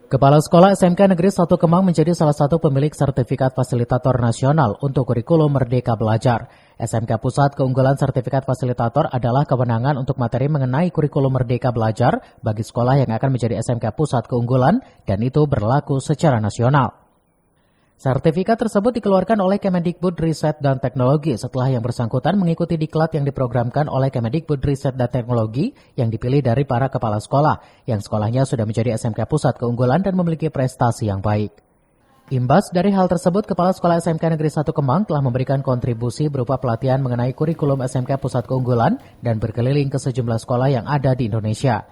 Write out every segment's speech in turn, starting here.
Kepala Sekolah SMK Negeri 1 Kemang menjadi salah satu pemilik sertifikat fasilitator nasional untuk kurikulum Merdeka Belajar. SMK Pusat Keunggulan Sertifikat Fasilitator adalah kewenangan untuk materi mengenai kurikulum Merdeka Belajar bagi sekolah yang akan menjadi SMK Pusat Keunggulan dan itu berlaku secara nasional. Sertifikat tersebut dikeluarkan oleh Kemendikbud Riset dan Teknologi setelah yang bersangkutan mengikuti diklat yang diprogramkan oleh Kemendikbud Riset dan Teknologi yang dipilih dari para kepala sekolah yang sekolahnya sudah menjadi SMK Pusat Keunggulan dan memiliki prestasi yang baik. Imbas dari hal tersebut, Kepala Sekolah SMK Negeri 1 Kemang telah memberikan kontribusi berupa pelatihan mengenai kurikulum SMK Pusat Keunggulan dan berkeliling ke sejumlah sekolah yang ada di Indonesia.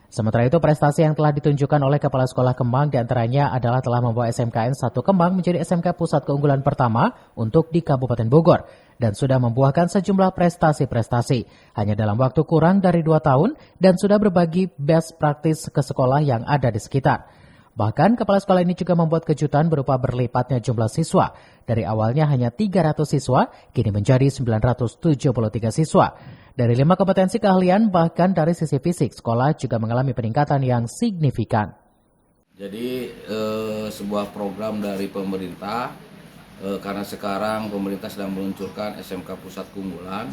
Sementara itu, prestasi yang telah ditunjukkan oleh Kepala Sekolah Kemang diantaranya adalah telah membawa SMKN 1 Kemang menjadi SMK Pusat Keunggulan pertama untuk di Kabupaten Bogor dan sudah membuahkan sejumlah prestasi-prestasi hanya dalam waktu kurang dari 2 tahun dan sudah berbagi best practice ke sekolah yang ada di sekitar. Bahkan kepala sekolah ini juga membuat kejutan berupa berlipatnya jumlah siswa. Dari awalnya hanya 300 siswa, kini menjadi 973 siswa. Dari 5 kompetensi keahlian, bahkan dari sisi fisik, sekolah juga mengalami peningkatan yang signifikan. Jadi sebuah program dari pemerintah, karena sekarang pemerintah sedang meluncurkan SMK Pusat Keunggulan,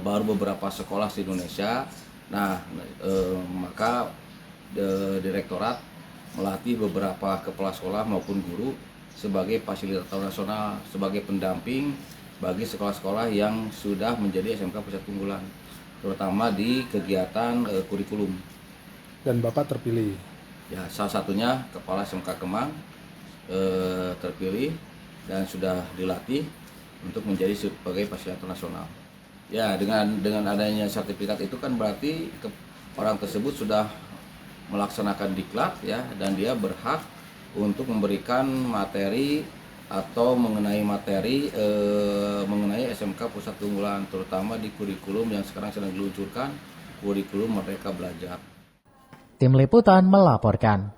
baru beberapa sekolah di Indonesia. Nah, maka Direktorat melatih beberapa kepala sekolah maupun guru sebagai fasilitator nasional, sebagai pendamping bagi sekolah-sekolah yang sudah menjadi SMK Pusat Keunggulan, terutama di kegiatan kurikulum. Dan Bapak terpilih? Ya, salah satunya Kepala SMK Kemang terpilih dan sudah dilatih untuk menjadi sebagai fasilitator nasional. Ya, dengan adanya sertifikat itu kan berarti orang tersebut sudah melaksanakan diklat ya, dan dia berhak untuk memberikan materi atau mengenai materi mengenai SMK Pusat Keunggulan, terutama di kurikulum yang sekarang sedang diluncurkan, kurikulum Merdeka Belajar. Tim Liputan melaporkan.